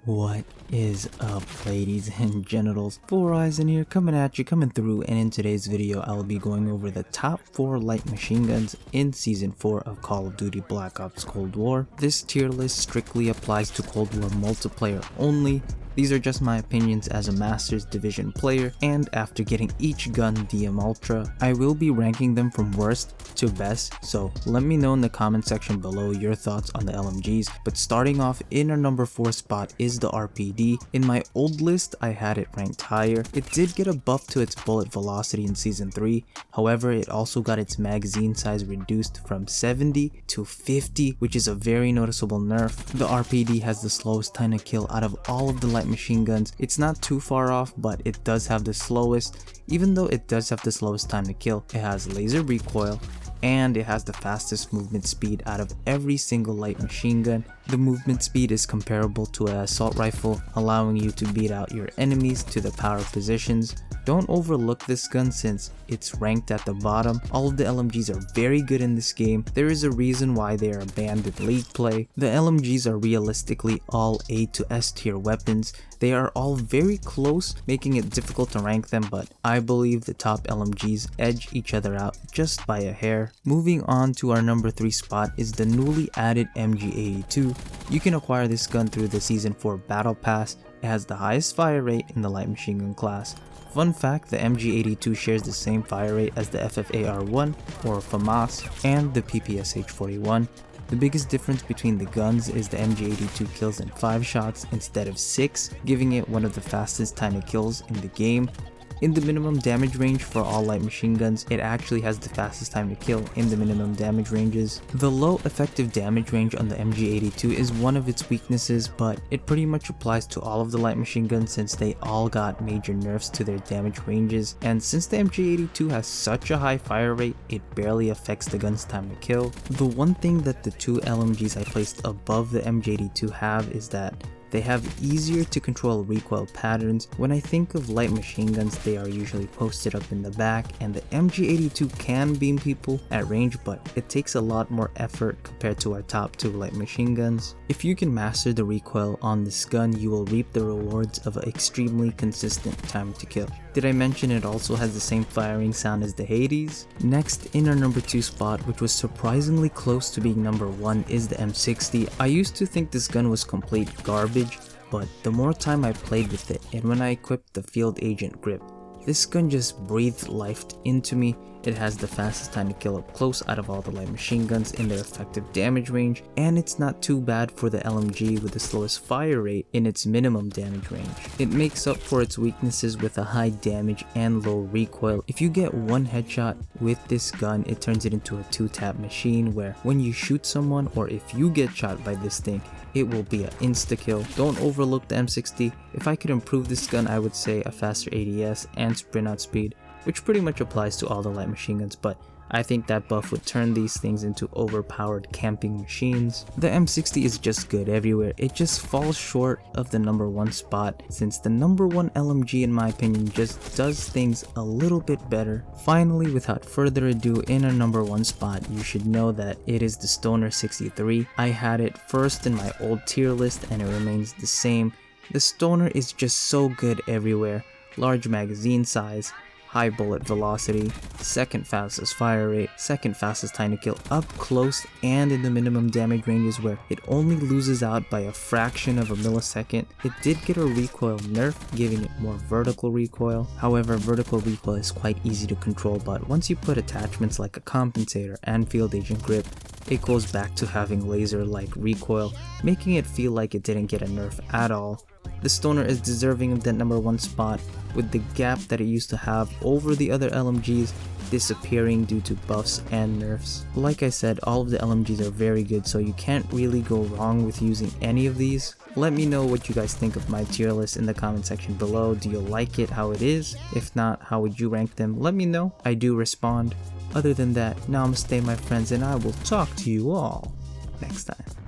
What is up, ladies and genitals? Four Eyes in here, coming at you, coming through, and in today's video I will be going over the top 4 light machine guns in Season 4 of Call of Duty Black Ops Cold War. This tier list strictly applies to Cold War multiplayer only. These are just my opinions as a Masters Division player, and after getting each gun DM Ultra, I will be ranking them from worst to best, so let me know in the comment section below your thoughts on the LMGs. But starting off in our number 4 spot is the RPD. In my old list I had it ranked higher. It did get a buff to its bullet velocity in Season 3, however it also got its magazine size reduced from 70 to 50, which is a very noticeable nerf. The RPD has the slowest time to kill out of all of the light machine guns. It's not too far off, but it does have the slowest. Even though it does have the slowest time to kill, it has laser recoil and it has the fastest movement speed out of every single light machine gun. The movement speed is comparable to an assault rifle, allowing you to beat out your enemies to the power positions. Don't overlook this gun since it's ranked at the bottom. All of the LMGs are very good in this game. There is a reason why they are banned in league play. The LMGs are realistically all A to S tier weapons. They are all very close, making it difficult to rank them, but I believe the top LMGs edge each other out just by a hair. Moving on to our number 3 spot is the newly added MG82. You can acquire this gun through the Season 4 Battle Pass. It has the highest fire rate in the light machine gun class. Fun fact, the MG82 shares the same fire rate as the FFAR-1 or FAMAS and the PPSH-41. The biggest difference between the guns is the MG82 kills in 5 shots instead of 6, giving it one of the fastest time to kills in the game. In the minimum damage range for all light machine guns, it actually has the fastest time to kill in the minimum damage ranges. The low effective damage range on the MG82 is one of its weaknesses, but it pretty much applies to all of the light machine guns since they all got major nerfs to their damage ranges, and since the MG82 has such a high fire rate, it barely affects the gun's time to kill. The one thing that the 2 LMGs I placed above the MG82 have is that they have easier to control recoil patterns. When I think of light machine guns, they are usually posted up in the back, and the MG82 can beam people at range, but it takes a lot more effort compared to our top 2 light machine guns. If you can master the recoil on this gun, you will reap the rewards of an extremely consistent time to kill. Did I mention it also has the same firing sound as the Hades? Next, in our number 2 spot, which was surprisingly close to being number 1, is the M60. I used to think this gun was complete garbage, but the more time I played with it and when I equipped the Field Agent grip, this gun just breathed life into me. It has the fastest time to kill up close out of all the light machine guns in their effective damage range, and it's not too bad for the LMG with the slowest fire rate in its minimum damage range. It makes up for its weaknesses with a high damage and low recoil. If you get one headshot with this gun, it turns it into a 2-tap machine where when you shoot someone or if you get shot by this thing, it will be an insta-kill. Don't overlook the M60. If I could improve this gun, I would say a faster ADS and sprint out speed, which pretty much applies to all the light machine guns, but I think that buff would turn these things into overpowered camping machines. The M60 is just good everywhere. It just falls short of the number 1 spot since the number 1 LMG in my opinion just does things a little bit better. Finally, without further ado, in our number 1 spot, you should know that it is the Stoner 63. I had it first in my old tier list and it remains the same. The Stoner is just so good everywhere. Large magazine size, high bullet velocity, second fastest fire rate, second fastest time to kill up close and in the minimum damage ranges where it only loses out by a fraction of a millisecond. It did get a recoil nerf, giving it more vertical recoil. However, vertical recoil is quite easy to control, but once you put attachments like a compensator and Field Agent grip, it goes back to having laser-like recoil, making it feel like it didn't get a nerf at all. The Stoner is deserving of that number 1 spot, with the gap that it used to have over the other LMGs disappearing due to buffs and nerfs. Like I said, all of the LMGs are very good, so you can't really go wrong with using any of these. Let me know what you guys think of my tier list in the comment section below. Do you like it how it is? If not, how would you rank them? Let me know. I do respond. Other than that, namaste my friends, and I will talk to you all next time.